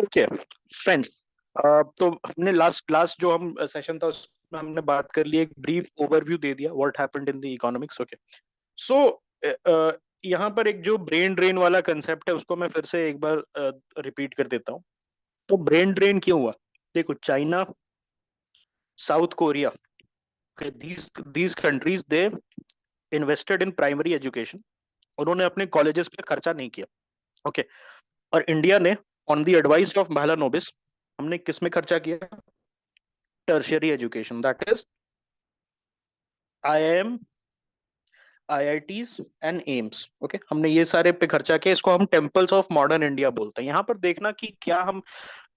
Okay friends, तो हमने last last जो हम सेशन था उसमें हमने बात कर ली, एक ब्रीफ ओवरव्यू दे दिया what happened in the economics. Okay, so यहाँ पर एक जो ब्रेन ड्रेन वाला कंसेप्ट है उसको मैं फिर से एक बार रिपीट कर देता हूँ। तो ब्रेन ड्रेन क्यों हुआ? देखो, China, south Korea, these countries they invested in primary education। उन्होंने अपने कॉलेजेस पे खर्चा नहीं किया। ओके, और इंडिया ने on the advice of Mahalanobis हमने किस में खर्चा किया? Tertiary education, that is IIM, IITs and AIIMS. Okay, हमने ये सारे पे खर्चा किया। इसको हम टेम्पल्स ऑफ मॉडर्न इंडिया बोलते हैं। यहाँ पर देखना कि क्या हम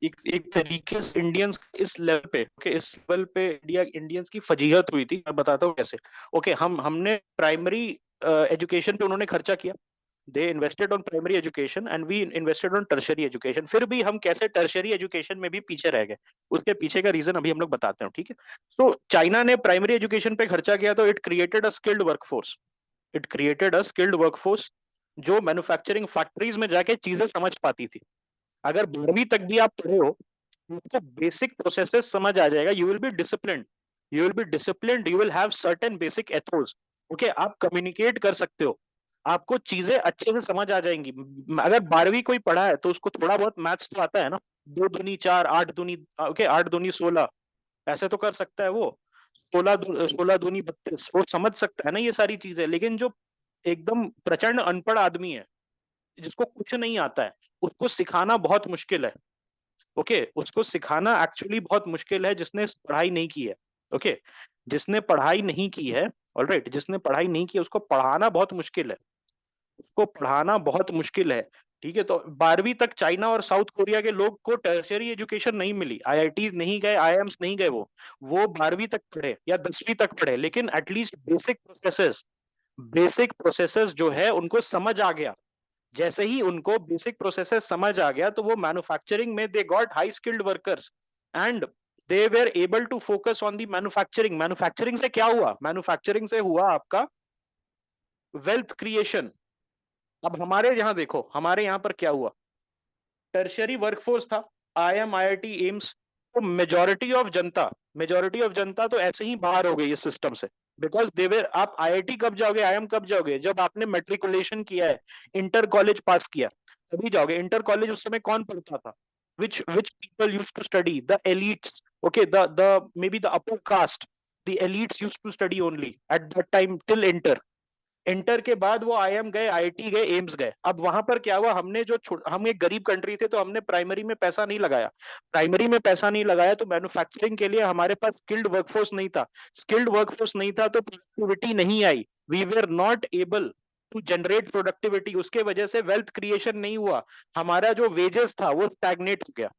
एक तरीके से इंडियंस इस लेवल पे, ओके, इस लेवल पे इंडियंस की फजीहत हुई थी। मैं बताता हूँ कैसे। ओके, हमने प्राइमरी एजुकेशन पे उन्होंने खर्चा किया। They invested on primary education and we invested on tertiary education. फिर भी हम कैसे टर्शरी एजुकेशन में भी पीछे रह गए, उसके पीछे का रीजन अभी हम लोग बताते हैं। ठीक है, तो चाइना ने प्राइमरी एजुकेशन पे खर्चा किया तो it created a skilled workforce. It created a skilled workforce जो मैन्युफैक्चरिंग फैक्ट्रीज में जाके चीजें समझ पाती थी। अगर 12वीं तक भी आप पढ़े हो, आपको बेसिक प्रोसेसेस समझ आ जाएगा। You will be disciplined, you will be disciplined, you will have certain basic Athos. Okay, आप कम्युनिकेट कर सकते हो, आपको चीजें अच्छे से समझ आ जाएंगी। अगर 12वीं कोई पढ़ा है तो उसको थोड़ा बहुत मैथ्स तो आता है ना। 2 दूनी 4, 8 दूनी, ओके, 8 दूनी 16, ऐसे तो कर सकता है वो। 16 दूनी 32, वो समझ सकता है ना ये सारी चीजें। लेकिन जो एकदम प्रचंड अनपढ़ आदमी है, जिसको कुछ नहीं आता है, उसको सिखाना बहुत मुश्किल है। ओके, उसको सिखाना एक्चुअली बहुत मुश्किल है, जिसने पढ़ाई नहीं की है। ओके, जिसने पढ़ाई नहीं की है, ऑलराइट, जिसने पढ़ाई नहीं की है उसको पढ़ाना बहुत मुश्किल है, उसको पढ़ाना बहुत मुश्किल है। ठीक है, तो 12वीं तक चाइना और साउथ कोरिया के लोग को टर्शियरी एजुकेशन नहीं मिली, IITs नहीं गए, IIMs नहीं गए। वो 12वीं तक पढ़े या 10वीं तक पढ़े, लेकिन एटलीस्ट बेसिक प्रोसेसेस जो है उनको समझ आ गया। जैसे ही उनको बेसिक प्रोसेसेस समझ आ गया तो वो मैन्युफैक्चरिंग में they got high skilled workers and they were able to focus on the manufacturing. Manufacturing से क्या हुआ? मैन्युफैक्चरिंग से हुआ आपका वेल्थ क्रिएशन। अब हमारे यहाँ देखो, हमारे यहाँ पर क्या हुआ? टर्शियरी वर्कफोर्स था, IIM, IIT, एम्स। तो मेजोरिटी ऑफ जनता तो ऐसे ही बाहर हो गई इस सिस्टम से। बिकॉज देवर, आप IIT कब जाओगे, IIM कब जाओगे? जब आपने मेट्रिकुलेशन किया है, इंटर कॉलेज पास किया, तभी जाओगे। इंटर कॉलेज उस समय कौन पढ़ता था? which people used to study? The elites, okay, the maybe the upper caste, the elites used to study only at that time till inter। Inter के बाद वो IIM गए, IIT गए, एम्स गए। अब वहां पर क्या हुआ? हम एक गरीब कंट्री थे तो हमने प्राइमरी में पैसा नहीं लगाया। प्राइमरी में पैसा नहीं लगाया तो मैन्युफैक्चरिंग के लिए हमारे पास स्किल्ड वर्कफोर्स नहीं था। स्किल्ड वर्कफोर्स नहीं था तो प्रोडक्टिविटी नहीं आई। We were not able to generate productivity. उसके वजह से वेल्थ क्रिएशन नहीं हुआ। हमारा जो वेजेस था वो स्टैग्नेट हो गया।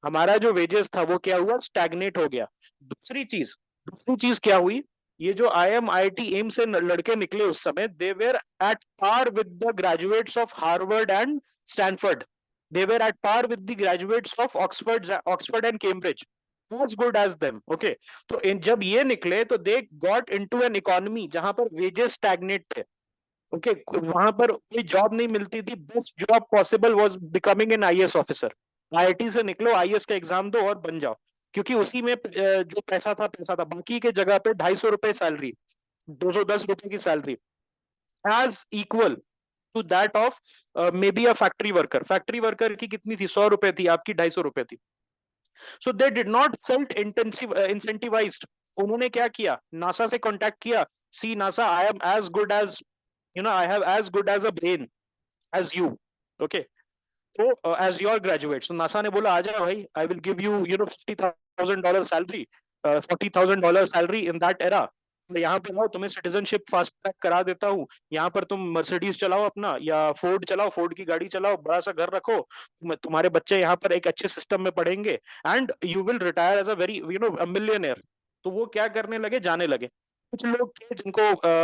हमारा जो वेजेस था वो क्या हुआ? स्टैग्नेट हो गया। दूसरी चीज क्या हुई? ये जो IIM, IIT, एम से लड़के निकले उस समय, they were at par with the graduates of Harvard and Stanford. They were at par with the graduates of Oxford and Cambridge, as good as them। okay, तो जब ये निकले तो they got into an economy जहां पर wages stagnate थे। Okay, वहां पर कोई जॉब नहीं मिलती थी। Best job possible was becoming an IAS officer. IIT से निकलो, IAS का एग्जाम दो और बन जाओ, क्योंकि उसी में जो पैसा था। बाकी के जगह पे 250 रुपए सैलरी, 210 रुपए की salary, as equal to that of maybe a factory worker. Factory worker की कितनी थी? 100 रुपए थी, आपकी 250 रुपए थी। So they did not felt incentivised. उन्होंने क्या किया? नासा से कॉन्टैक्ट किया। See NASA, I am as good as, I have as good as a brain as you। okay, तो as your graduate, so NASA ने बोला आ जाओ भाई, I will give you $50,000 salary, $40,000 salary in that era। तो यहाँ पे आओ, तुम्हें सिटीजनशिप फास्ट ट्रैक करा देता हूँ। यहाँ पर तुम मर्सिडीज चलाओ अपना, या फोर्ड चलाओ, फोर्ड की गाड़ी चलाओ, बड़ा सा घर रखो, तुम्हारे बच्चे यहाँ पर एक अच्छे सिस्टम में पढ़ेंगे and you will retire as a very millionaire. तो वो क्या करने लगे? जाने लगे। कुछ लोग थे जिनको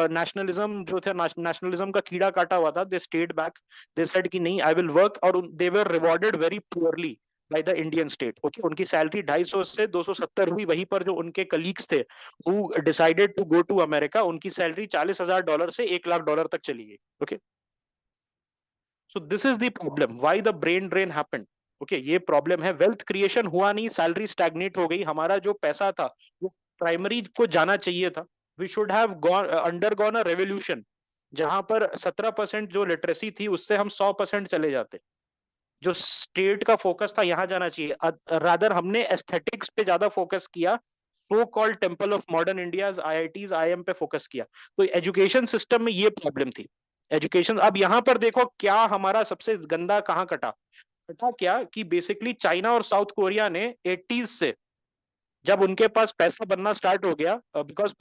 नेशनलिज्म जो थे, नेशनलिज्म का कीड़ा काटा हुआ था, they stayed back. They said कि नहीं, आई विल वर्क। और they were rewarded very poorly by the Indian state. Okay, उनकी सैलरी 250 से 270 हुई। वहीं पर जो उनके कलीग्स थे who decided to go to America, उनकी सैलरी $40,000 से $1,00,000 तक चली गई। Okay, so this is the problem, why the brain drain happened. Okay, ये प्रॉब्लम है। वेल्थ क्रिएशन हुआ नहीं, सैलरी स्टैग्नेट हो गई, हमारा जो पैसा था वो प्राइमरी को जाना चाहिए था। We should have gone undergone a revolution, जहां पर 17% जो लिटरेसी थी उससे हम 100% चले जाते। जो स्टेट का फोकस था यहाँ जाना चाहिए, रादर हमने एस्थेटिक्स पे ज्यादा फोकस किया। So called temple of modern India, IITs IIM पे फोकस किया। तो एजुकेशन सिस्टम में ये प्रॉब्लम थी। एजुकेशन, अब यहाँ पर देखो क्या हमारा सबसे गंदा कहाँ कटा। कटा क्या कि बेसिकली चाइना और साउथ कोरिया ने 80s से, जब उनके पास पैसा बनना स्टार्ट हो गया, बिकॉज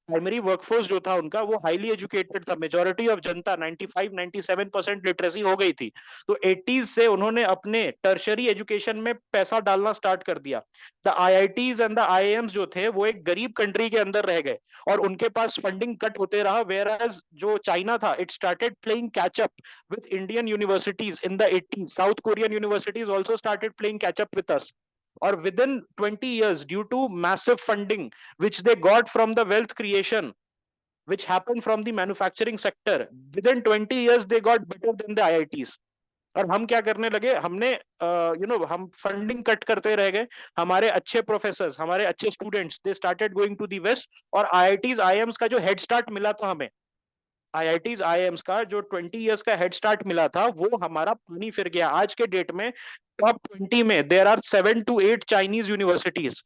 प्राइमरी वर्कफोर्स जो था उनका वो हाईली एजुकेटेड था, मेजोरिटी ऑफ जनता 95-97% लिटरेसी हो गई थी। तो 80s से उन्होंने अपने टर्शरी एजुकेशन में पैसा डालना स्टार्ट कर दिया। The IITs and the IIMs जो थे वो एक गरीब कंट्री के अंदर रह गए और उनके पास फंडिंग कट होते रहा, वेयर एज जो चाइना था it started playing catch up with Indian universities in the 80s। South Korean universities also started playing catch up with us. or within 20 years, due to massive funding which they got from the wealth creation which happened from the manufacturing sector, within 20 years they got better than the IITs। और हम क्या करने लगे, हमने हम funding cut करते रह गए। हमारे अच्छे प्रोफेसर, हमारे अच्छे students, they started going to the west. और आईआईटीज आईएम्स का जो हेड स्टार्ट मिला था हमें, आईआईटीज आईएम्स का जो 20 इयर्स का हेड स्टार्ट मिला था वो हमारा पानी फिर गया। आज के डेट में टॉप 20 में there are 7 to 8 Chinese universities.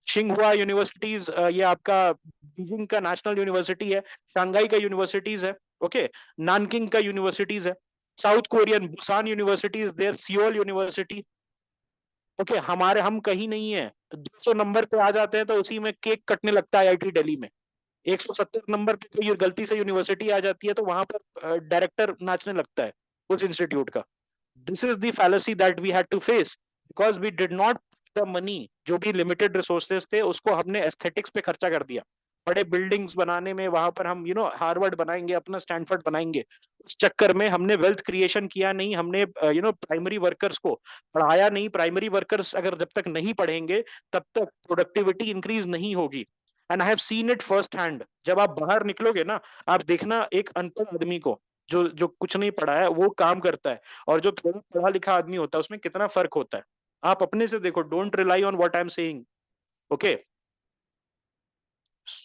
शिंगहुआ यूनिवर्सिटीज, ये आपका बीजिंग का नेशनल यूनिवर्सिटी है, शंघाई का यूनिवर्सिटीज है, ओके, नानकिंग का यूनिवर्सिटीज है, South Korean Busan universities there, Seoul university. Okay, हमारे हम कहीं नहीं है, 200 नंबर पे आ जाते हैं तो उसी में केक कटने लगता है आईआईटी दिल्ली में। 170 नंबर पे कोई गलती से यूनिवर्सिटी आ जाती है तो वहां पर डायरेक्टर नाचने लगता है उस इंस्टीट्यूट का। This is the fallacy that we had to face, because we did not the money, जो भी लिमिटेड रिसोर्सेज थे उसको हमने एस्थेटिक्स पे खर्चा कर दिया। बड़े बिल्डिंग्स बनाने में, वहां पर हम हार्वर्ड बनाएंगे, अपना स्टैनफोर्ड बनाएंगे, उस चक्कर में हमने वेल्थ क्रिएशन किया नहीं। हमने प्राइमरी वर्कर्स को पढ़ाया नहीं। प्राइमरी वर्कर्स अगर जब तक नहीं पढ़ेंगे तब तक प्रोडक्टिविटी इंक्रीज नहीं होगी। And I have seen it first hand. जब आप बाहर निकलोगे ना, आप देखना एक अनपढ़ आदमी को, जो जो कुछ नहीं पढ़ा है वो काम करता है, और जो थोड़ा पढ़ा लिखा आदमी होता है उसमें कितना फर्क होता है। आप अपने से देखो, don't rely on what I am saying, okay.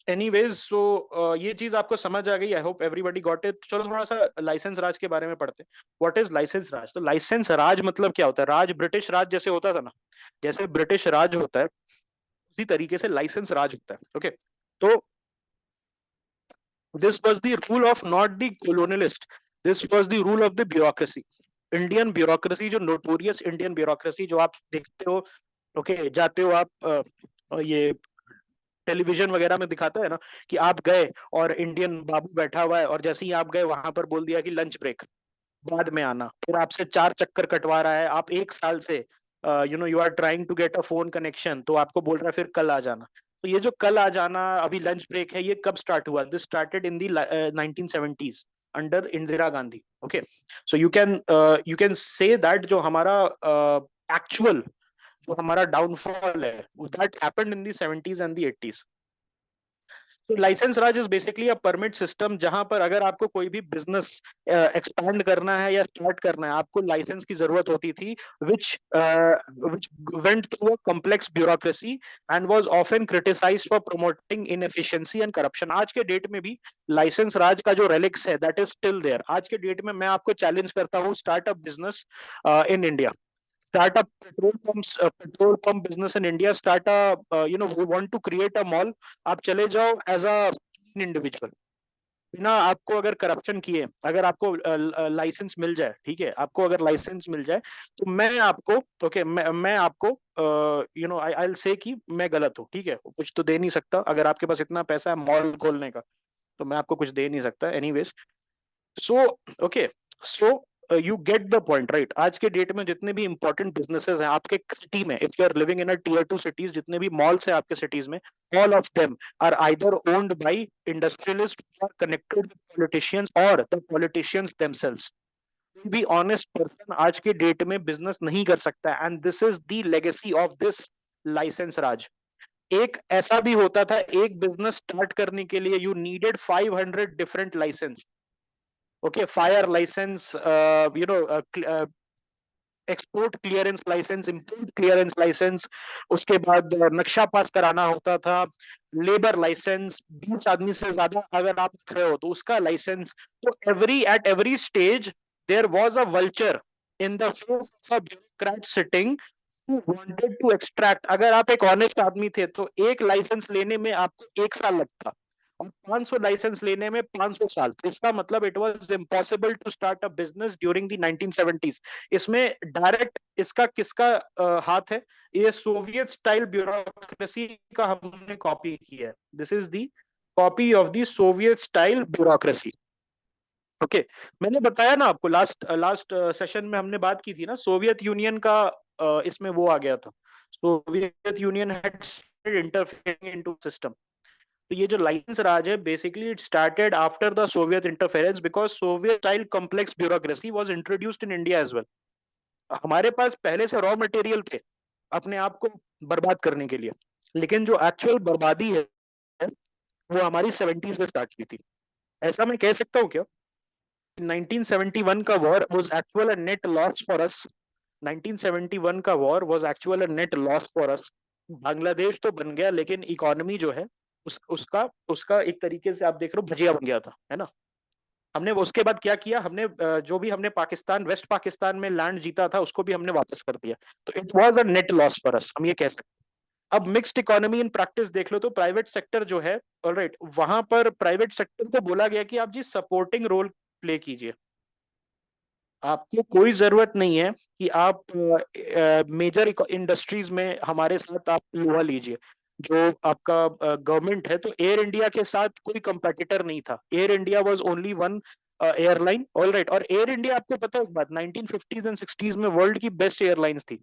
Anyways, so ये चीज आपको समझ आ गई, I hope everybody got it. चलो थोड़ा सा लाइसेंस राज के बारे में पढ़ते हैं। व्हाट इज लाइसेंस राज? तो लाइसेंस राज मतलब क्या होता है? राज ब्रिटिश राज जैसे होता था ना, जैसे ब्रिटिश राज होता है उसी तरीके से लाइसेंस राज होता है, ओके। तो this was the rule of not the colonialist, this was the rule of the bureaucracy। Indian bureaucracy, जो नोटोरियस इंडियन ब्यूरोक्रेसी जो आप देखते हो, ओके, जाते हो आप, ये टेलीविजन वगैरह में दिखाता है ना कि आप गए और इंडियन बाबू बैठा हुआ है और जैसे ही आप गए वहां पर बोल दिया कि लंच ब्रेक, बाद में आना, फिर आपसे 4 चक्कर कटवा रहा है। आप 1 साल से you are trying to get a phone connection, तो आपको बोल रहा है फिर कल आ जाना। तो ये जो कल आ जाना, अभी लंच ब्रेक है, ये कब स्टार्ट हुआ? This started in the 1970s under Indira Gandhi, okay. So you can say that जो हमारा एक्चुअल जो हमारा डाउनफॉल है that happened in the 70s and the 80s। तो licence Raj is basically a permit system, जहां पर अगर आपको कोई भी बिजनेस एक्सपैंड करना है या स्टार्ट करना है, आपको लाइसेंस की जरूरत होती थी, which which went through a complex bureaucracy and was often criticised for promoting inefficiency and corruption. आज के डेट में भी लाइसेंस राज का जो रेलिक्स है दैट इज स्टिल देयर। आज के डेट में मैं आपको चैलेंज करता हूँ, startup business in India, start a petrol pump business in India, start a we want to create a mall। आप चले जाओ एज अ इंडिविजुअल, बिना आपको अगर करप्शन किए, अगर आपको लाइसेंस मिल जाए, ठीक है, आपको अगर लाइसेंस मिल जाए तो मैं आपको, ओके, मैं आपको आई विल से कि मैं गलत हूँ, ठीक है, कुछ तो दे नहीं सकता। अगर आपके पास इतना पैसा है मॉल खोलने का तो मैं आपको कुछ दे नहीं सकता, anyways. So okay, so you get the point, right. आज के डेट में जितने भी इंपॉर्टेंट बिजनेसेस हैं आपके सिटी में, if you are living in a tier 2 cities, जितने भी मॉल्स हैं आपके सिटीज में, all of them are either owned by industrialist और कनेक्टेड विद पॉलिटिशियंस और the politicians themselves. Be honest person आज के डेट में बिजनेस नहीं कर सकता, and this is the legacy of this licence Raj. एक ऐसा भी होता था, एक बिजनेस स्टार्ट करने के लिए you needed 500 different licence, okay, fire license, export clearance licence, import clearance licence, उसके बाद नक्शा पास कराना होता था, लेबर लाइसेंस, 20 आदमी से ज्यादा अगर आप रहे हो तो उसका लाइसेंस। तो at every stage there was a vulture in the face of a bureaucrat sitting who wanted to extract। अगर आप एक ऑनेस्ट आदमी थे तो एक लाइसेंस लेने में आपको 1 साल लगता, और 500 लाइसेंस लेने में 500 साल। इसका मतलब it was impossible to start a business during the 1970s। इसमें डायरेक्ट इसका किसका हाथ है? ये सोवियत स्टाइल ब्यूरोक्रेसी का हमने कॉपी किया है। This is the copy of the Soviet style bureaucracy. Okay, मैंने बताया ना आपको, लास्ट लास्ट सेशन में हमने बात की थी ना, सोवियत यूनियन का इसमें वो आ गया था, Soviet Union had interfering into system. तो ये जो लाइसेंस राज है, basically it started after the Soviet interference, because Soviet style complex bureaucracy was introduced in India as well. हमारे पास पहले से रॉ मटेरियल थे अपने आप को बर्बाद करने के लिए, लेकिन जो एक्चुअल बर्बादी है वो हमारी 70s में स्टार्ट की थी। ऐसा मैं कह सकता हूँ क्या? 1971 का war was actual a net loss for us. 1971 का war was actual a net loss for us. Bangladesh तो बन गया, लेकिन इकोनॉमी जो है उसका उसका एक तरीके से आप देख रहे हो भजिया बन गया था, है ना। हमने उसके बाद क्या किया, हमने जो भी हमने पाकिस्तान, वेस्ट पाकिस्तान में लैंड जीता था उसको भी हमने वापस कर दिया। तो it was a net loss for us, हम ये कह सकते हैं। अब मिक्स्ड इकोनॉमी इन प्रैक्टिस देख लो तो प्राइवेट सेक्टर जो है, ऑलराइट, वहां पर प्राइवेट सेक्टर को बोला गया कि आप जी सपोर्टिंग रोल प्ले कीजिए। आपको कोई जरूरत नहीं है कि आप मेजर इंडस्ट्रीज में हमारे साथ आप लोहा लीजिए। जो आपका गवर्नमेंट है, तो एयर इंडिया के साथ कोई कंपेटिटर नहीं था। Air India was only one airline, all right. और एयर इंडिया, आपको पता है एक बात, 1950s एंड 60s में वर्ल्ड की बेस्ट एयरलाइंस थी।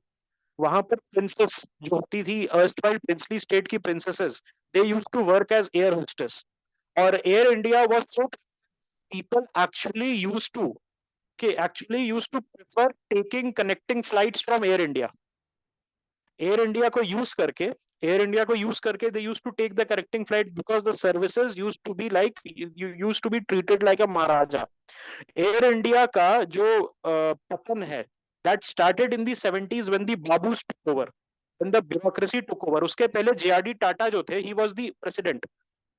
वहां पर प्रिंसेस जो होती थी, अर्स्टवाइल प्रिंसली स्टेट की princesses, they used to work as air hostess. और Air India was so, people actually used to, actually used to prefer taking connecting flights from Air India। Air India को use करके, Air India को use करके they use to take the connecting flight, because the services use to be like, use to be treated like a maharaja. Air India का जो पतन है, that started in the 70s when the babus took over, when the bureaucracy took over. उसके पहले जेआरडी टाटा जो थे, he was the president.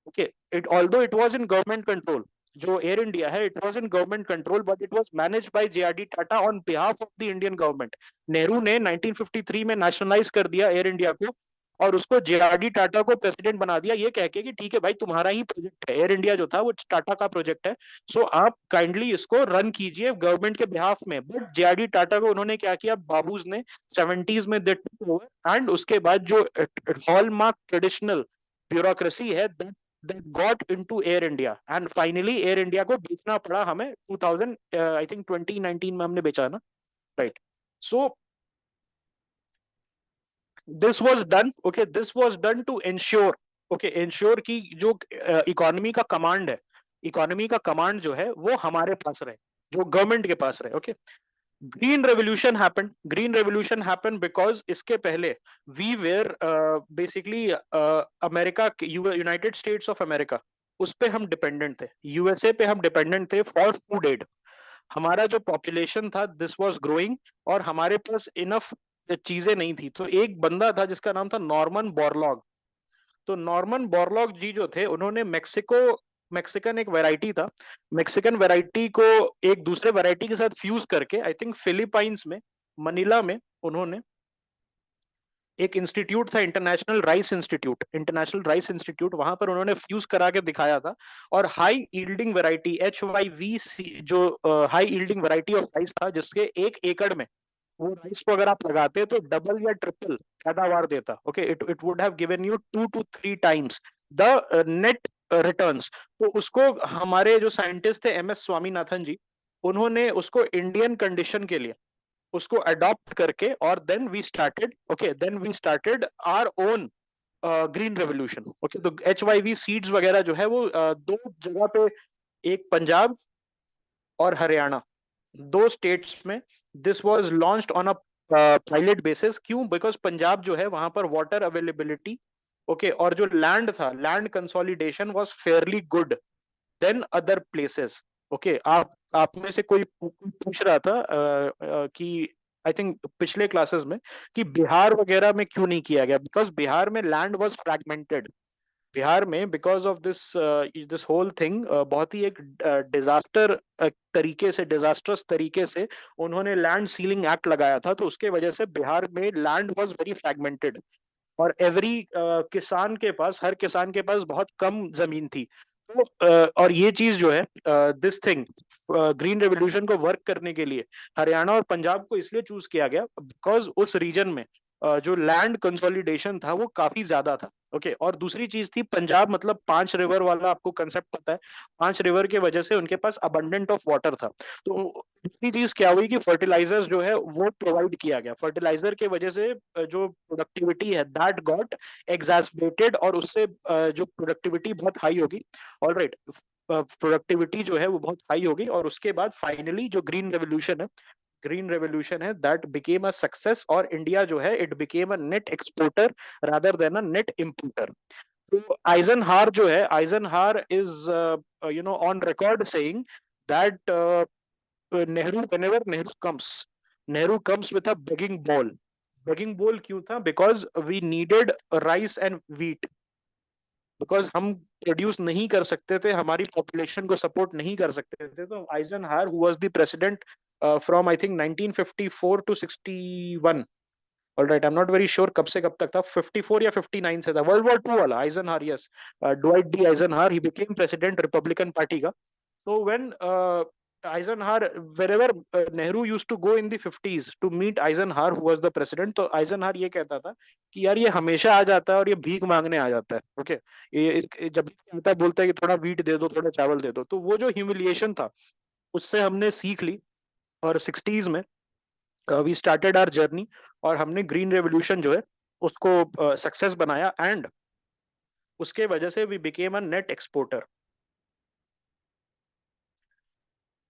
Okay, it although it was in government control, जो air India है it was in government control, but it was managed by JRD Tata on behalf of the Indian government. Nehru ने 1953 में nationalise कर दिया air India को, और उसको JRD Tata को प्रेसिडेंट बना दिया, ये कह के कि ठीक है भाई, तुम्हारा ही प्रोजेक्ट है, एयर इंडिया जो था वो टाटा का प्रोजेक्ट है, सो आप काइंडली इसको रन कीजिए गवर्नमेंट के बिहाफ में। बट जेआरडी टाटा को उन्होंने क्या किया, बाबूज ने 70s में दे टुक ओवर, एंड उसके बाद जो हॉलमार्क ट्रेडिशनल ब्यूरोक्रेसी है, that got into Air India, and finally Air India को बेचना पड़ा हमें 2000, I think 2019 में हमने बेचा ना, right? So this was done, okay, this was done to ensure, okay, ensure कि जो इकोनॉमी का कमांड है, इकोनॉमी का कमांड जो है वो हमारे पास रहे, जो गवर्नमेंट के पास रहे। Okay, green revolution happened, green revolution happened because इसके पहले we were basically America, United States of America, उस पे हम डिपेंडेंट थे, यूएसए पे हम डिपेंडेंट थे फॉर फूड एड। हमारा जो पॉपुलेशन था दिस वाज ग्रोइंग, और हमारे पास इनफ चीजें नहीं थी। तो एक बंदा था जिसका नाम था नॉर्मन बोरलॉग। तो नॉर्मन बोरलॉग जी जो थे, उन्होंने मेक्सिको, मेक्सिकन एक वैरायटी था, मेक्सिकन वैरायटी को एक दूसरे वैरायटी के साथ फ्यूज करके, आई थिंक फिलीपाइंस में, मनीला में, उन्होंने एक इंस्टीट्यूट था, international rice institute, international rice institute, वहां पर उन्होंने फ्यूज करा के दिखाया था। और हाई यील्डिंग वैरायटी HYVC, जो high yielding variety of rice था, जिसके 1 एकड़ में वो राइस को अगर आप लगाते तो डबल या ट्रिपल पैदावार देता। Okay, it would have given you 2 to 3 times the net returns. तो उसको हमारे जो साइंटिस्ट थे MS स्वामीनाथन जी, उन्होंने उसको इंडियन कंडीशन के लिए उसको अडॉप्ट करके, और then we started, okay, then we started our own green revolution. Okay, तो HYV सीड्स वगैरह जो है वो 2 जगह पे, एक पंजाब और हरियाणा, 2 स्टेट्स में this was launched on a pilot basis. क्यों? बिकॉज पंजाब जो है वहां पर वाटर अवेलेबिलिटी, ओके, और जो लैंड था, land consolidation was fairly good than other places. Okay, आप में से कोई पूछ रहा था कि आई थिंक पिछले क्लासेस में, कि बिहार वगैरह में क्यों नहीं किया गया, बिकॉज बिहार में लैंड वाज फ्रैगमेंटेड। बिहार में because of this whole thing बहुत ही एक डिजास्टर तरीके से, डिजास्टर्स तरीके से उन्होंने लैंड सीलिंग एक्ट लगाया था, तो उसके वजह से बिहार में लैंड वाज वेरी फ्रैगमेंटेड। और एवरी किसान के पास, हर किसान के पास बहुत कम जमीन थी। तो और ये चीज जो है, दिस थिंग, ग्रीन रेवोल्यूशन को वर्क करने के लिए हरियाणा और पंजाब को इसलिए चूज किया गया बिकॉज उस रीजन में जो लैंड कंसोलिडेशन था वो काफी ज्यादा था। ओके, और दूसरी चीज थी, पंजाब मतलब 5 रिवर वाला आपको कंसेप्ट पता है। 5 रिवर के वजह से उनके पास अबंडेंट ऑफ वाटर था। तो दूसरी चीज क्या हुई कि फर्टिलाइजर्स जो है वो प्रोवाइड किया गया, फर्टिलाइजर के वजह से जो प्रोडक्टिविटी है दैट गॉट एग्जैस्पेटेड, और उससे जो प्रोडक्टिविटी बहुत हाई होगी। ऑलराइट, प्रोडक्टिविटी जो है वो बहुत हाई होगी, और उसके बाद फाइनली जो ग्रीन रेवोल्यूशन है दैट बिकेम अ सक्सेस, और इंडिया जो है it became a net exporter rather than a net importer. तो आइजनहार जो है, Eisenhower is on record saying that Nehru, whenever Nehru comes with a begging bowl. Begging bowl क्यों था? Because we needed rice and wheat. Because हम produce नहीं कर सकते थे, हमारी पॉपुलेशन को सपोर्ट नहीं कर सकते थे। तो Eisenhower who was the president from I think 1954 to 61, alright, I am not very sure कब से कब तक था, 54 या 59 से था, वर्ल्ड वॉर 2 वाला Eisenhower, yes, Dwight D Eisenhower, he became president Republican party का। So when Eisenhower, wherever Nehru used to go in the 50s to meet Eisenhower, who was the president, तो Eisenhower ये कहता था कि यार ये हमेशा आ जाता है और ये भीख मांगने आ जाता है। ओके, जब भी आता है बोलता है कि थोड़ा वीट दे दो, थोड़ा चावल दे दो। तो वो जो ह्यूमिलिएशन था उससे हमने सीख ली, और 60s में वी स्टार्टेड आवर जर्नी, और हमने ग्रीन रेवोल्यूशन जो है उसको सक्सेस बनाया, एंड उसके वजह से we became a net exporter.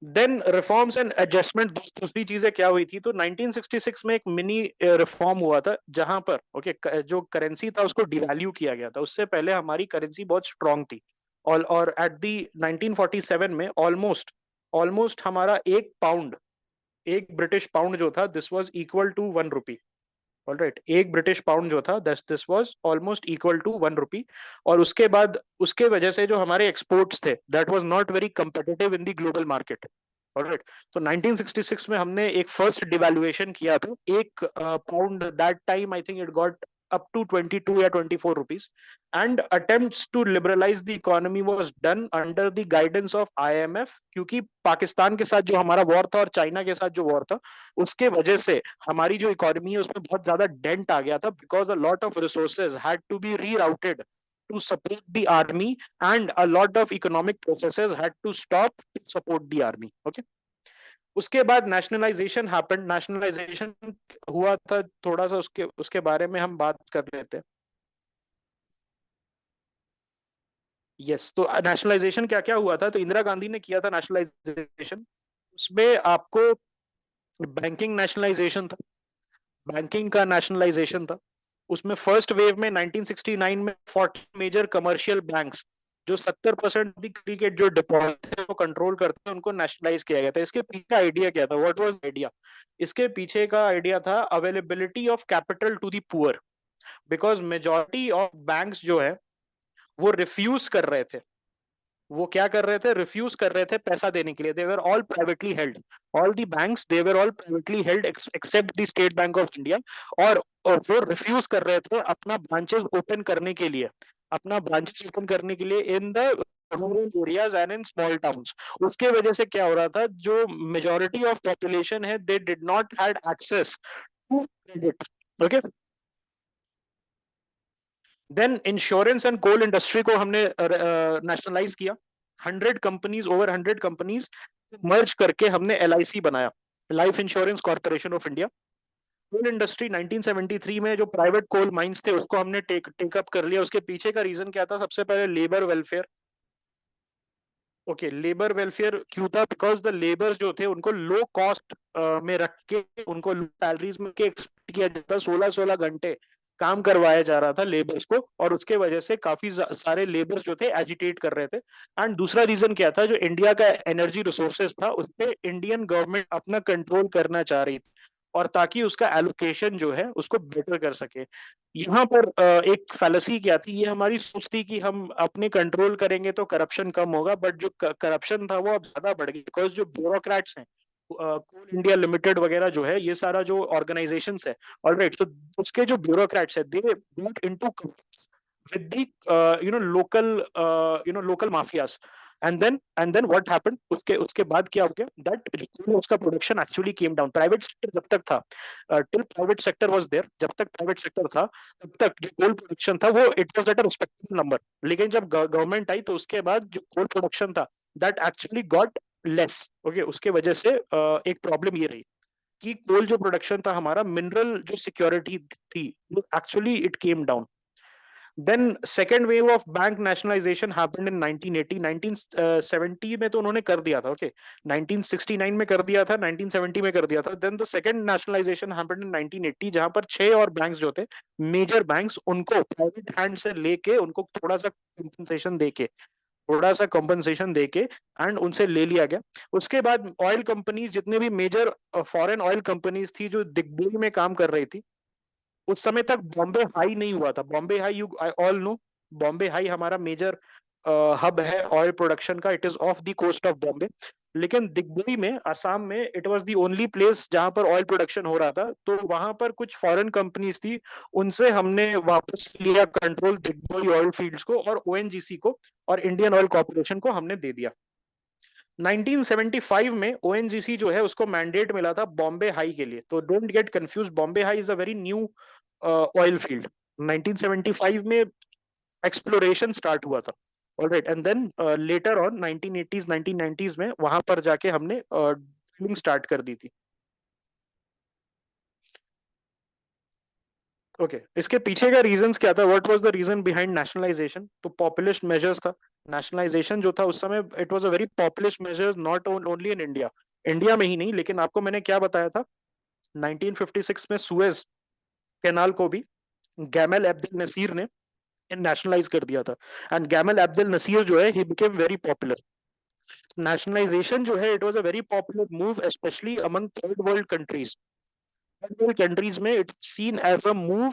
Then reforms and adjustment, दूसरी चीजें क्या हुई थी, तो 1966 में एक मिनी रिफॉर्म हुआ था, जहां पर जो करेंसी था उसको डिवैल्यू किया गया था। उससे पहले हमारी करेंसी बहुत स्ट्रांग थी, और एट दी 1947 में ऑलमोस्ट ऑलमोस्ट हमारा एक ब्रिटिश पाउंड जो था, this was equal to 1 rupee. Alright, एक ब्रिटिश पाउंड जो था, this was almost equal to 1 rupee. और उसके बाद उसके वजह से जो हमारे एक्सपोर्ट्स थे that was not very competitive in the global market. Alright, तो 1966 में हमने एक फर्स्ट डिवैल्यूएशन किया था, एक pound that time I think it got up to 22 या 24 rupees, and attempts to liberalize the economy was done under the guidance of IMF, क्योंकि पाकिस्तान के साथ जो हमारा वॉर था और चाइना के साथ जो वॉर था उसके वजह से हमारी जो इकोनॉमी है उसमें बहुत ज्यादा डेंट आ गया था, because a lot of resources had to be rerouted to support the army, and a lot of economic processes had to stop to support the army. Okay, उसके बाद नेशनलाइजेशन हैपेंड, नेशनलाइजेशन हुआ था, थोड़ा सा उसके उसके बारे में हम बात कर लेते हैं। यस, तो नेशनलाइजेशन क्या क्या हुआ था, तो इंदिरा गांधी ने किया था नेशनलाइजेशन। उसमें आपको बैंकिंग नेशनलाइजेशन था, बैंकिंग का नेशनलाइजेशन था। उसमें फर्स्ट वेव में 1969 में 40 मेजर कमर्शियल बैंक्स जो 70% क्रिकेट जो डिपॉजिट है वो कंट्रोल करते हैं, उनको नेशनलाइज किया गया था। इसके पीछे आइडिया क्या था, व्हाट वाज आइडिया? इसके पीछे का आइडिया था availability of capital to the poor, because majority of banks जो है वो रिफ्यूज कर रहे थे, वो क्या कर रहे थे, रिफ्यूज कर रहे थे पैसा देने के लिए। They were all privately held, all the banks they were all privately held except the State Bank of India. और वो रिफ्यूज कर रहे थे अपना ब्रांचेस ओपन करने के लिए, अपना ब्रांचेस ओपन करने के लिए in the rural areas and in small towns. उसके वजह से क्या हो रहा था, जो मेजोरिटी ऑफ पॉपुलेशन है they did not had access to credit. Okay, then insurance and coal industry को हमने नेशनलाइज किया। 100 कंपनीज, ओवर 100 कंपनीज मर्ज करके हमने LIC बनाया, Life Insurance Corporation of India. Coal industry 1973 में जो प्राइवेट कोल माइंस थे उसको हमने टेक अप कर लिया। उसके पीछे का रीजन क्या था, सबसे पहले labour welfare. Okay, labour welfare क्यों था, बिकॉज द लेबर जो थे उनको लो कॉस्ट में रख के, उनको सैलरीज में एक्सपेक्ट किया जाता, 16-16 घंटे काम करवाया जा रहा था लेबर्स को, और उसके वजह से काफी सारे लेबर्स जो थे एजिटेट कर रहे थे। एंड दूसरा रीजन क्या था, जो इंडिया का एनर्जी रिसोर्सेज था उस पर इंडियन गवर्नमेंट अपना कंट्रोल करना चाह रही थी, और ताकि उसका एलोकेशन जो है उसको बेटर कर सके। यहाँ पर एक फैलेसी क्या थी, ये हमारी सोच थी कि हम अपने कंट्रोल करेंगे तो करप्शन कम होगा, बट जो करप्शन था वो अब ज्यादा बढ़ गया, बिकॉज जो ब्यूरोक्रेट्स हैं, कोल इंडिया लिमिटेड वगैरह जो है, ये सारा जो ऑर्गेनाइजेशंस है, ऑलराइट, तो उसके जो ब्यूरोक्रेट्स है, they got into with the local local mafias, and then what happened, उसके बाद क्या हो गया, that जो coal है, उसका production actually came down. Private sector जब तक था, till private sector was there, जब तक प्राइवेट सेक्टर था तब तक जो कोल प्रोडक्शन था वो it was at a respectable number. लेकिन जब गवर्नमेंट आई तो उसके बाद जो कोल प्रोडक्शन था that actually got less. Okay, उसके वजह से एक प्रॉब्लम ये रही कि कोल जो प्रोडक्शन था हमारा, मिनरल जो सिक्योरिटी थी, actually it came down. Then second wave of bank nationalization happened in 1980। 1970 में तो उन्होंने कर दिया था, ओके, 1969 में कर दिया था, 1970 में कर दिया था। Then the second nationalization happened in 1980, जहां पर 6 और बैंक्स जो थे, मेजर बैंक्स, उनको प्राइवेट हैंड से लेके उनको थोड़ा सा कंपनसेशन देके एंड उनसे ले लिया गया। उसके बाद ऑयल कंपनीज, जितने भी मेजर फॉरेन ऑयल कंपनीज थी जो दिग्बोई में काम कर रही थी, उस समय तक बॉम्बे हाई नहीं हुआ था। Bombay High, you all know, Bombay High हमारा मेजर हब है ऑयल प्रोडक्शन का, it is off the coast of Bombay. लेकिन दिग्बोई में, असम में, it was the only place जहां पर ऑयल प्रोडक्शन हो रहा था। तो वहां पर कुछ फॉरेन कंपनीज थी, उनसे हमने वापस लिया कंट्रोल दिग्बोई ऑयल फील्ड्स को, और ओएनजीसी को और इंडियन ऑयल कॉर्पोरेशन को हमने दे दिया। 1975 में ओएनजीसी जो है उसको मैंडेट मिला था बॉम्बे हाई के लिए। तो don't get confuse, Bombay High is a very new oil field. 1975 में एक्सप्लोरेशन स्टार्ट हुआ था, alright, and then later on 1980s 1990s में वहां पर जाके हमने ड्रिलिंग स्टार्ट कर दी थी। ओके, इसके पीछे का रीजंस क्या था, what was the reason behind nationalisation? तो पॉपुलिस्ट मेजर्स था। नेशनलाइजेशन जो था उस समय, it was a very populist measure, not only in India, India में ही नहीं, लेकिन आपको मैंने क्या बताया था, 1956 में सुएज कैनाल को भी गैमल अब्दुल नसीर ने नेशनलाइज कर दिया था। एंड गैमल अब्दुल नसीर जो है, he became very popular. Nationalisation जो है, it was a very popular move, specially among third world countries. Third world countries में it seen as a move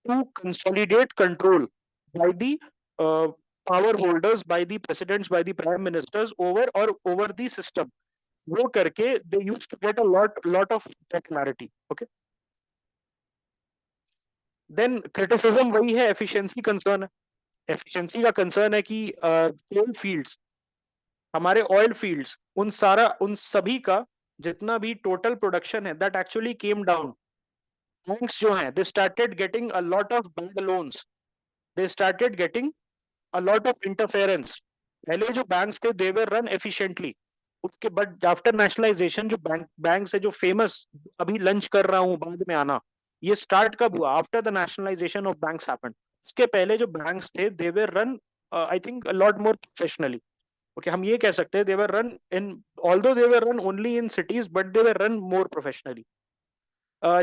to consolidate control by the power holders, by the presidents, by the prime ministers over और over the system. वो करके they use to get a lot of popularity. Okay, then criticism वही है, efficiency concern है। Efficiency का concern है कि कोल fields, हमारे ऑयल फील्ड्स, उन सभी का जितना भी टोटल प्रोडक्शन है, that actually came down. Banks जो हैं, they started getting a lot of bad loans, they started getting a lot of interference. पहले जो बैंक्स थे, दे वर रन एफिशिएंटली। उसके बट आफ्टर नेशनलाइजेशन, जो बैंक है जो फेमस, अभी लंच कर रहा हूं बाद में आना, ये स्टार्ट कब हुआ? After the nationalisation of banks happened. उसके पहले जो बैंक्स थे, they were run I think a lot more professionally. Okay, हम ये कह सकते हैं, they were run in, although they were run only in cities, but they were run more professionally.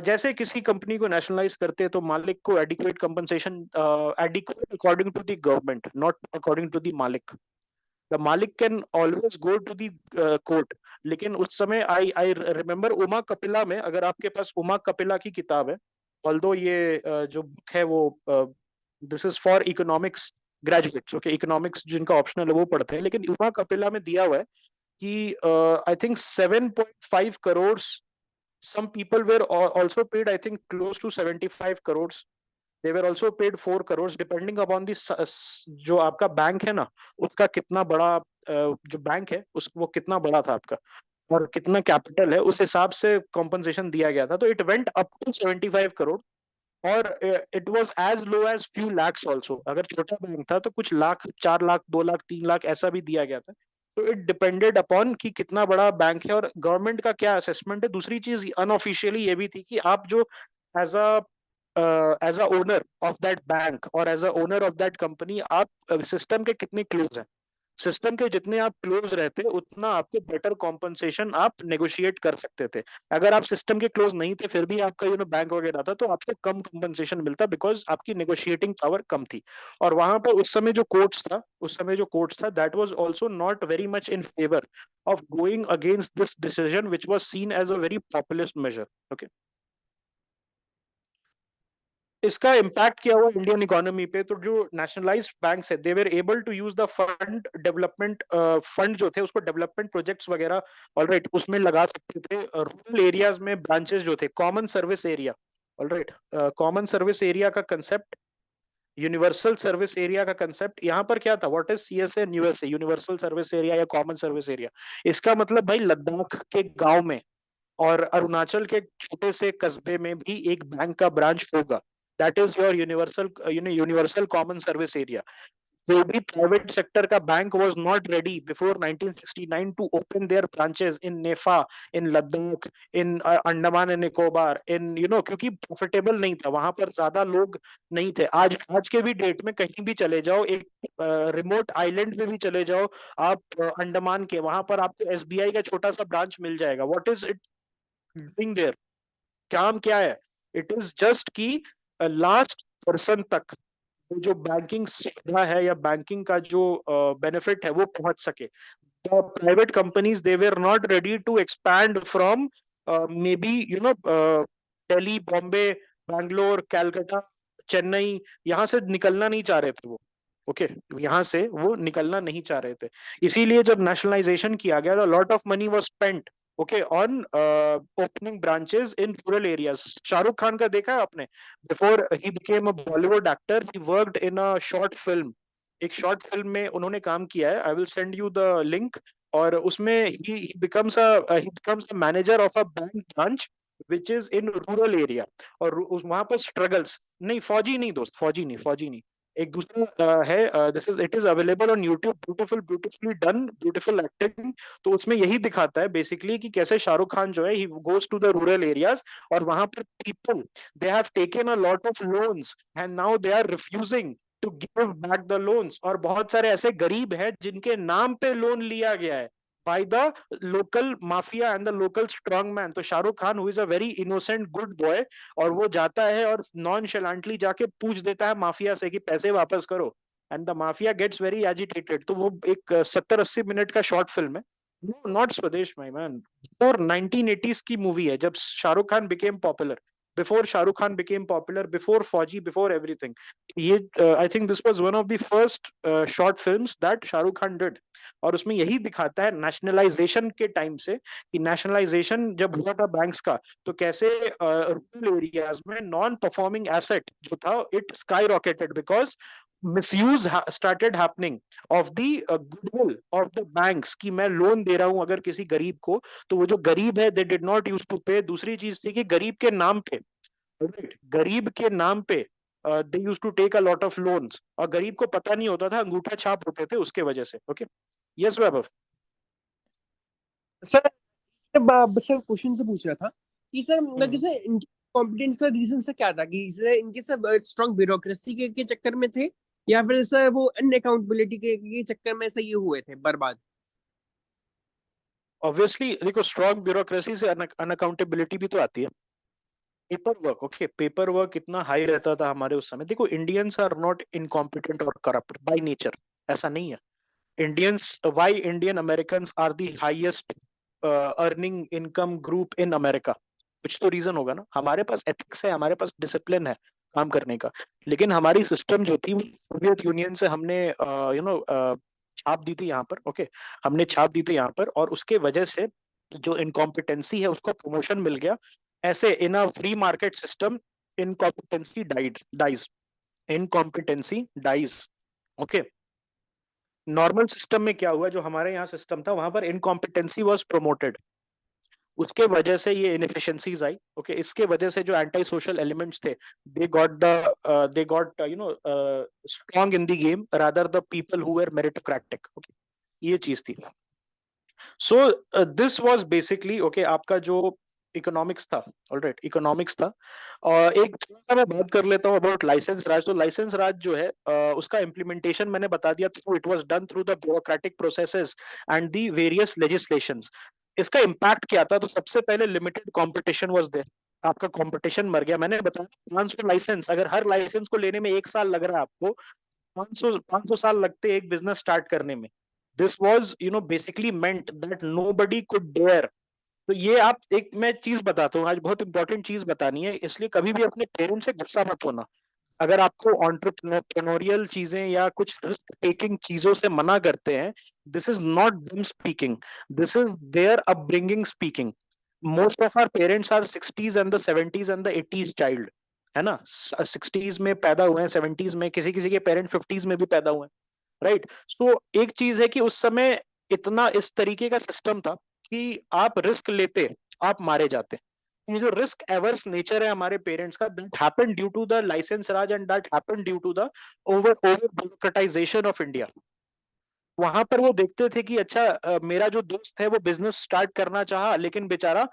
जैसे किसी कंपनी को नेशनलाइज करते हैं तो मालिक को adequate compensation, adequate according to the government, not according to the malik. The malik can always go to the court. लेकिन उस समय I I remember Uma Kapila में, अगर आपके पास उमा कपिला की किताब है, ऑल्दो ये जो बुक है वो this is for economics graduates, okay, economics जिनका ऑप्शनल है वो पढ़ते हैं, लेकिन उमा कपिला में दिया हुआ है कि I think 7.5 crore, some people were also paid, I think close to 75 crores, they were also paid 4 crores, depending upon the जो आपका बैंक है ना, उसका कितना बड़ा जो बैंक है उस वो कितना बड़ा था आपका, और कितना कैपिटल है, उस हिसाब से कॉम्पनसेशन दिया गया था। तो it went up to 75 crore, और it was as low as few lakhs also. अगर छोटा बैंक था तो कुछ लाख, 4 लाख, 2 लाख, 3 लाख ऐसा भी दिया गया था। तो इट डिपेंडेड अपॉन कि कितना बड़ा बैंक है और गवर्नमेंट का क्या असेसमेंट है। दूसरी चीज अनऑफिशियली ये भी थी कि आप जो as a as a owner of that bank और as a owner of that company, आप सिस्टम के कितने क्लोज हैं। सिस्टम के जितने आप क्लोज रहते उतना आपको बेटर कॉम्पनसेशन आप नेगोशिएट कर सकते थे। अगर आप सिस्टम के क्लोज नहीं थे, फिर भी आपका बैंक वगैरह था, तो आपको कम कॉम्पनसेशन मिलता, बिकॉज आपकी नेगोशिएटिंग पावर कम थी। और वहां पर उस समय जो कोर्ट्स था, that was also not very much in favour of going against this decision, which was seen as a very populist measure. Okay, इसका इम्पैक्ट क्या हुआ इंडियन इकोनॉमी पे, तो जो नेशनलाइज्ड बैंक्स है they were able to use the fund development fund जो थे उसको डेवलपमेंट प्रोजेक्ट्स वगैरह ऑलराइट उसमें लगा सकते थे। रूरल एरियाज में ब्रांचेस जो थे, common service area, alright common service area का कंसेप्ट, यूनिवर्सल सर्विस एरिया का कंसेप्ट यहाँ पर क्या था, what is CSA and USA, universal service area या कॉमन सर्विस एरिया। इसका मतलब भाई लद्दाख के गांव में और अरुणाचल के छोटे से कस्बे में भी एक बैंक का ब्रांच होगा। That is your universal universal common service area. कोई भी प्राइवेट सेक्टर का bank was not ready before 1969 to open their branches in NEFA, in Ladakh, in Andaman and Nicobar, in क्योंकि प्रॉफिटेबल नहीं था, वहां पर ज्यादा लोग नहीं थे। आज आज के भी डेट में कहीं भी चले जाओ, एक रिमोट आइलैंड पे भी चले जाओ आप, अंडमान के, वहां पर आपको एसबीआई का छोटा सा ब्रांच मिल जाएगा। What is it doing there, काम क्या है, इट इज जस्ट की लास्ट पर्सन तक वो जो बैंकिंग सुविधा है या बैंकिंग का जो बेनिफिट है वो पहुंच सके। The private companies, they were not ready to expand from maybe Delhi, Bombay, Bangalore, Calcutta, Chennai, यहाँ से निकलना नहीं चाह रहे थे वो। ओके, यहाँ से वो निकलना नहीं चाह रहे थे। इसीलिए जब नेशनलाइजेशन किया गया, lot of money was spent okay on opening branches in rural areas. Shahrukh Khan का देखा है आपने, before he became a Bollywood actor he worked in a short film, एक शॉर्ट फिल्म में उन्होंने काम किया है, I will send you the link. और उसमें ही becomes a manager of a bank branch which is in rural area. और वहां पर स्ट्रगल्स, नहीं फौजी नहीं दोस्त, फौजी नहीं, एक दूसरा है, this is it is available on YouTube, beautiful, beautifully done, beautiful acting. तो उसमें यही दिखाता है बेसिकली कि कैसे शाहरुख खान जो है he goes to the rural areas, और वहां पर people they have taken a lot of loans and now they are refusing to give back the loans. और बहुत सारे ऐसे गरीब हैं जिनके नाम पे लोन लिया गया है by the local mafia and the local strong man. तो Shahrukh Khan who is a very innocent good boy, और वो जाता है और नॉन शैलेंटली जाके पूछ देता है माफिया से कि पैसे वापस करो, and the mafia gets very agitated. तो वो एक 70-80 मिनट का शॉर्ट फिल्म है। No not Swades my man, before 1980s की मूवी है, जब Shahrukh Khan became popular, before Shahrukh Khan became popular, before Fauji, before everything. ये I think this was one of the first short films that Shahrukh Khan did. और उसमें यही दिखाता है नेशनलाइजेशन के टाइम से, कि नेशनलाइजेशन जब हुआ था बैंक्स का, तो कैसे रूरल एरियाज में नॉन परफॉर्मिंग एसेट जो था it sky rocketed because misuse started happening of the goodwill of the banks, कि मैं लोन दे रहा हूं अगर किसी गरीब को, तो वो जो गरीब है they did not use to pay. दूसरी चीज थी कि गरीब के नाम पे, गरीब के नाम पे they use to take a lot of loans, और गरीब को पता नहीं होता था, अंगूठा छाप होते थे उसके वजह से। ओके, यस वैभव। सर बस सर क्वेश्चन से पूछ रहा था कि सर मतलब कि हम्म। सर इनकी कॉम्पिटेंस का रीजन सर क्या था, कि सर इनके सब स्ट्रॉन्ग ब्यूरोक्रेसी के चक्कर में थे, या फिर सर वो अनअकाउंटेबिलिटी के चक्कर में सर ये हुए थे बर्बाद। ऑब्वियसली देखो, स्ट्रॉन्ग ब्यूरोक्रेसी से अनअकाउंटेबिलिटी भी तो आती है। Paper work, okay, paper work इतना हाई रहता था हमारे उस समय। देखो, इंडियंस आर नॉट इनकॉम्पिटेंट और करप्ट बाय नेचर, ऐसा नहीं है। Indians, why Indian American are the highest earning income group in America, कुछ तो रीजन होगा ना। हमारे पास एथिक्स है, हमारे पास डिसिप्लिन है काम करने का। लेकिन हमारी सिस्टम जो थी वो सोवियत यूनियन से हमने छाप दी थी यहाँ पर। ओके, हमने छाप दी थी यहाँ पर, और उसके वजह से जो इनकॉम्पिटेंसी है उसको प्रमोशन मिल गया। ऐसे in a free market system, incompetency dies, incompetency dies. Okay, normal system में क्या हुआ, जो हमारे यहाँ सिस्टम था वहां पर इनकॉम्पिटेंसी वाज प्रमोटेड, उसके वजह से ये इनएफिशिएंसीज आई। ओके, इसके वजह से जो एंटी सोशल एलिमेंट्स थे, they got strong in the game rather the people who were meritocratic. Okay, ये चीज थी। So this was basically okay आपका जो इकोनॉमिक्स था। ऑलराइट, इकोनॉमिक्स था। और एक थोड़ा सा मैं बात कर लेता हूँ अबाउट लाइसेंस राज। तो लाइसेंस राज जो है उसका इम्प्लीमेंटेशन मैंने बता दिया, through it was done through the bureaucratic processes and the various legislations. इसका इम्पैक्ट क्या था, तो सबसे पहले लिमिटेड कंपटीशन वाज देयर, आपका कंपटीशन मर गया। मैंने बताया 500 लाइसेंस, अगर हर लाइसेंस को लेने में 1 साल लग रहा है आपको, 500 साल लगते एक बिजनेस स्टार्ट करने में। This was basically meant that nobody could dare तो ये आप एक मैं चीज बताता हूँ, आज बहुत इंपॉर्टेंट चीज बतानी है, इसलिए कभी भी अपने पेरेंट्स से गुस्सा मत होना। अगर आपको एंटरप्रेन्योरियल चीजें या कुछ रिस्क टेकिंग चीजों से मना करते हैं, this is not them speaking, this is their upbringing speaking. Most of our parents are 60s and the 70s and the 80s child, है ना, 60s में पैदा हुए हैं, 70s में, किसी किसी के पेरेंट 50s में भी पैदा हुए हैं, राइट। सो एक चीज है कि उस समय इतना इस तरीके का सिस्टम था कि आप रिस्क लेते, आप मारे जाते। ये जो रिस्क एवर्स नेचर है हमारे पेरेंट्स का, that happened due to the licence raj and that happened due to the over over bureaucratisation of India. वहां पर वो देखते थे कि अच्छा, मेरा जो दोस्त है वो बिजनेस स्टार्ट करना चाहा, लेकिन बेचारा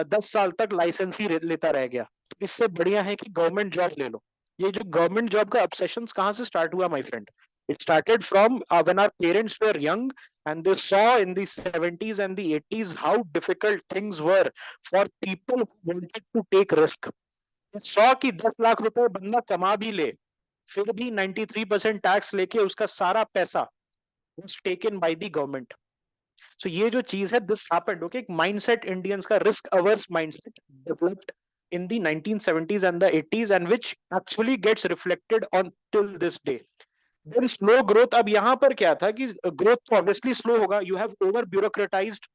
10 साल तक लाइसेंस ही लेता रह गया, तो इससे बढ़िया है कि गवर्नमेंट जॉब ले लो। ये जो गवर्नमेंट जॉब का obsession कहाँ से स्टार्ट हुआ my friend? It started from when our parents were young and they saw in the 70s and the 80s how difficult things were for people who wanted to take risk. 100 की 10 लाख रुपए बंदा कमा भी ले, फिर भी 93% tax लेके उसका सारा पैसा was taken by the government. So ये जो चीज है, this happened, okay, mindset Indians का risk averse mindset developed in the 1970s and the 80s and which actually gets reflected on till this day. Then slow growth, अब यहाँ पर क्या था कि ग्रोथ तो ऑब्वियसली स्लो होगा, यू हैव ओवर ब्यूरोक्रेटाइज्ड,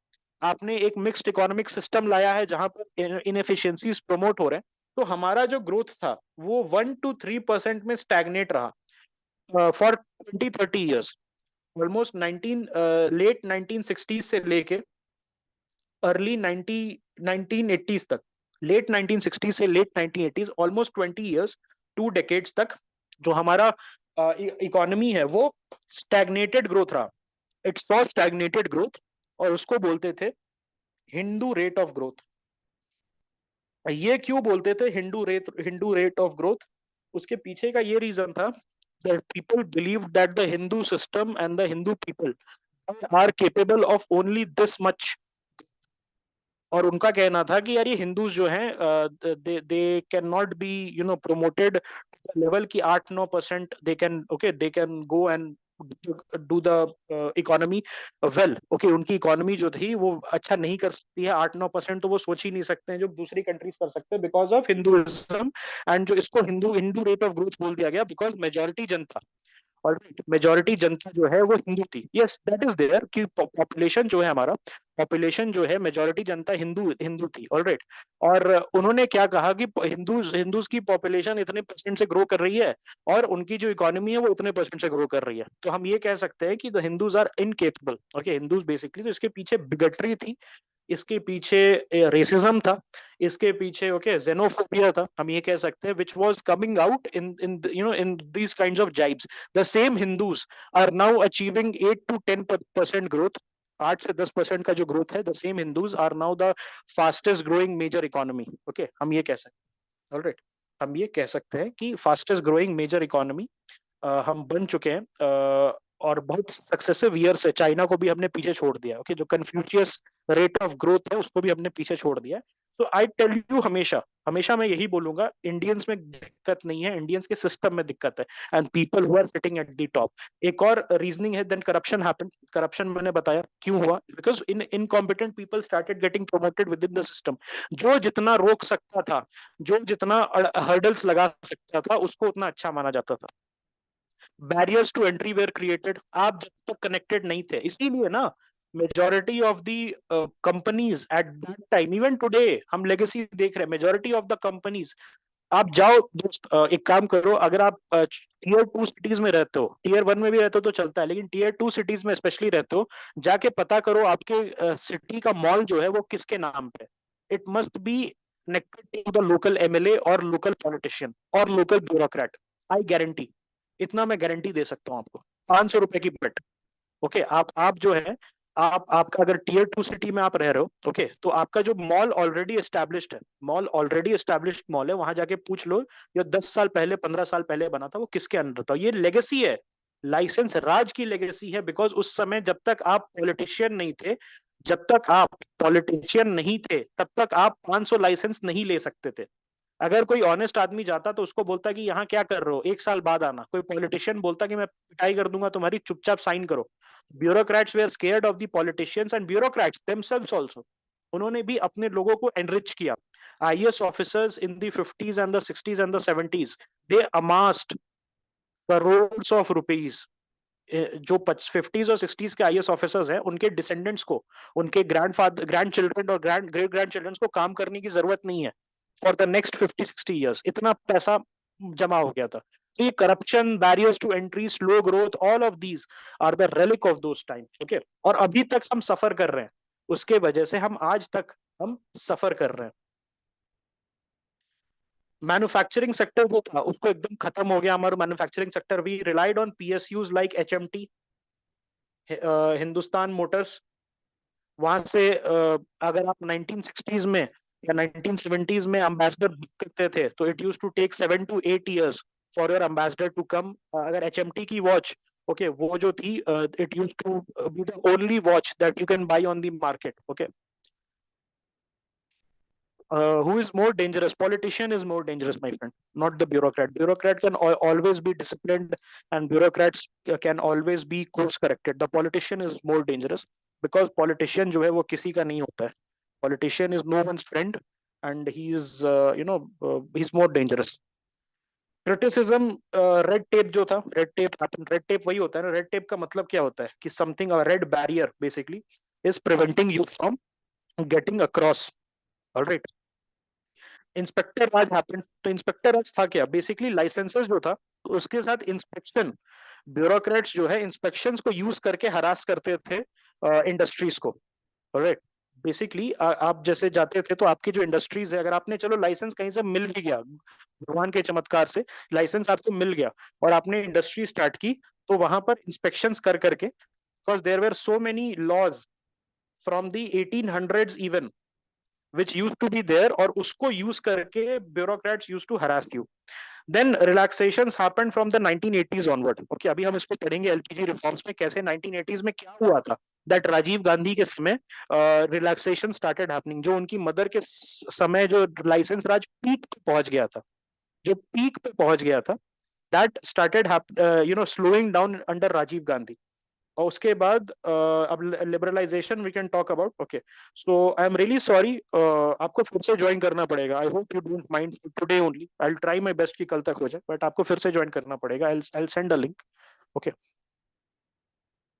आपने एक मिक्स्ड इकोनॉमिक सिस्टम लाया है जहां पर इनएफिशिएंसीज प्रमोट हो रहे हैं, तो हमारा जो ग्रोथ था वो 1 to 3% में स्टैग्नेट रहा फॉर 20-30 years, ऑलमोस्ट 19 लेट 1960 से लेके अर्ली 1980s तक, लेट 1960 से late 1980s, almost 20 years, 2 decades तक जो हमारा इकोनॉमी है वो स्टैग्नेटेड ग्रोथ रहा। इट्स फॉर स्टैग्नेटेड ग्रोथ, और उसको बोलते थे हिंदू रेट ऑफ ग्रोथ। ये क्यों बोलते थे हिंदू रेट ऑफ ग्रोथ? उसके पीछे का ये रीजन था that people believed that the Hindu system and the Hindu people are capable of only this much। और उनका कहना था कि यार ये हिंदूज जो हैं they can not be promoted level की 8-9% they can go and do the economy well, okay, उनकी इकोनॉमी जो थी वो अच्छा नहीं कर सकती है, 8-9% तो वो सोच ही नहीं सकते हैं जो दूसरी कंट्रीज कर सकते हैं बिकॉज ऑफ हिंदुइज्म। एंड जो इसको Hindu Hindu rate of growth बोल दिया गया because majority Janata, alright, majority जनता जो है वो हिंदू थी। यस, दैट इज देयर कि पॉपुलेशन जो है हमारा, पॉपुलेशन जो है मेजोरिटी जनता हिंदू हिंदू थी, ऑलराइट। और उन्होंने क्या कहा कि हिंदूज की पॉपुलेशन इतने परसेंट से ग्रो कर रही है और उनकी जो इकोनॉमी है वो इतने परसेंट से ग्रो कर रही है, तो हम ये कह सकते हैं कि the Hindus are incapable. Okay, Hindus basically, तो इसके पीछे बिगटरी थी, इसके पीछे रेसिज्म था, इसके पीछे ओके जेनोफोबिया था, हम ये कह सकते हैं, which was coming out in in these kinds of jibes. The same Hindus are now achieving 8 to 10% growth, 8 से 10% का जो ग्रोथ है, the same Hindus are now the fastest growing major economy. Okay, हम ये कह सकते हैं, ऑलराइट, हम ये कह सकते हैं कि फास्टेस्ट ग्रोइंग मेजर इकोनॉमी हम बन चुके हैं, और बहुत सक्सेसिव ईयर से चाइना को भी हमने पीछे छोड़ दिया। ओके, जो कन्फ्यूशियस रेट ऑफ ग्रोथ है उसको भी हमने पीछे छोड़ दिया। तो आई टेल यू, हमेशा हमेशा मैं यही बोलूंगा, इंडियंस में दिक्कत नहीं है, इंडियंस के सिस्टम में दिक्कत है, and people who are sitting at the top. एक और रीजनिंग है, देन करप्शन हैपेंड। करप्शन मैंने बताया क्यों हुआ, because incompetent people started getting promoted with in the system. जो जितना रोक सकता था, जो जितना हर्डल्स लगा सकता था, उसको उतना अच्छा माना जाता था। Barriers to entry were created, आप जब तक कनेक्टेड नहीं थे, इसीलिए ना majority of the companies at that time, even today हम लेगेसी देख रहे हैं, मेजोरिटी ऑफ द कंपनीज, आप जाओ दोस्त, एक काम करो, अगर आप टीयर 2 सिटीज में रहते हो, टीयर 1 में भी रहते हो तो चलता है, लेकिन टीयर 2 सिटीज में स्पेशली रहते हो, जाके पता करो आपके सिटी का मॉल जो है वो किसके नाम पे। It must be connected to the local MLA और लोकल पॉलिटिशियन और लोकल ब्यूरोक्रेट। आई गारंटी, इतना मैं गारंटी दे सकता हूँ आपको, 500 रुपए की बेट। ओके, आप जो है, आप आपका अगर टीयर 2 सिटी में आप रह रहे हो, ओके, तो आपका जो मॉल ऑलरेडी एस्टेब्लिश्ड है, मॉल ऑलरेडी एस्टेब्लिश्ड मॉल है, वहां जाके पूछ लो जो 10 साल पहले 15 साल पहले बना था वो किसके अंडर था। ये लेगेसी है, लाइसेंस राज की लेगेसी है, बिकॉज उस समय जब तक आप पॉलिटिशियन नहीं थे, जब तक आप पॉलिटिशियन नहीं थे तब तक आप 500 लाइसेंस नहीं ले सकते थे। अगर कोई ऑनेस्ट आदमी जाता तो उसको बोलता कि यहाँ क्या कर रहे हो, 1 साल बाद आना। कोई पॉलिटिशियन बोलता कि मैं पिटाई कर दूंगा तुम्हारी, चुपचाप साइन करो। Bureaucrats were scared of the politicians and bureaucrats themselves also. उन्होंने भी अपने लोगों को एनरिच किया. IAS officers in the 50s and the 60s and the 70s, they amassed crores of rupees. जो 50s और 60s के IAS ऑफिसर्स हैं, उनके डिसेंडेंट्स को, उनके ग्रैंड चिल्ड्रन और ग्रेट ग्रैंड चिल्ड्रन को काम करने की जरूरत नहीं है फॉर द नेक्स्ट 50-60 years. इतना पैसा जमा हो गया था. तो ये corruption, barriers to entry, slow growth, all of these are the relic of those time. Okay, और अभी तक हम सफर कर रहे हैं उसके वजह से. हम आज तक हम सफर कर रहे हैं. मैन्युफैक्चरिंग सेक्टर जो था उसको एकदम खत्म हो गया हमारा manufacturing sector. We relied on PSUs like HMT, Hindustan Motors. वहां से अगर आप 1960s में या 1970s में एम्बेसडर बुक करते थे तो it use to take 7 to 8 years for your Ambassador to come. अगर HMT की वॉच, ओके, वो जो थी, it use to be the only watch that you can buy on the market. Okay, who is more dangerous? Politician is more dangerous, my friend, not the bureaucrat. Bureaucrat can always be disciplined, and bureaucrats can always be course corrected. The politician is more dangerous because politician जो है वो किसी का नहीं होता है. Politician is no one's friend, and he is he's more dangerous. Criticism, red tape जो था, रेड टेप वही होता है ना. रेड टेप का मतलब क्या होता है कि something, red barrier basically is preventing you from getting across. Alright. Inspector Raj happened. तो इंस्पेक्टर राज था क्या? बेसिकली लाइसेंसेस जो था, तो उसके साथ इंस्पेक्शन. ब्यूरोक्रेट्स जो है इंस्पेक्शंस को यूज करके हरास करते थे इंडस्ट्रीज को. ऑलराइट. बेसिकली आप जैसे जाते थे तो आपकी जो इंडस्ट्रीज है, अगर आपने, चलो लाइसेंस कहीं से मिल भी गया, भगवान के चमत्कार से लाइसेंस आपको मिल गया और आपने इंडस्ट्री स्टार्ट की, तो वहां पर इंस्पेक्शंस कर करके, because there were so many laws from the 1800s even which used to be there, और उसको यूज करके bureaucrats used to harass you. Then relaxations happened from the 1980s onward. Okay, अभी हम इसको पढ़ेंगे LPG रिफॉर्म्स में कैसे 1980s में क्या हुआ था. दैट राजीव गांधी के समय रिलैक्सेशन स्टार्टेड हैपनिंग. जो उनकी मदर के समय जो लाइसेंस राज पीक पे पहुंच गया था, जो पीक पे पहुंच गया था, that started slowing down under Rajiv Gandhi. और उसके बाद अब liberalisation we can talk about. Okay, so I am really sorry, आपको फिर से ज्वाइन करना पड़ेगा. I hope you don't mind today only. I will try my best कि कल तक हो जाए, बट आपको फिर से ज्वाइन करना पड़ेगा. I will send a link. Okay.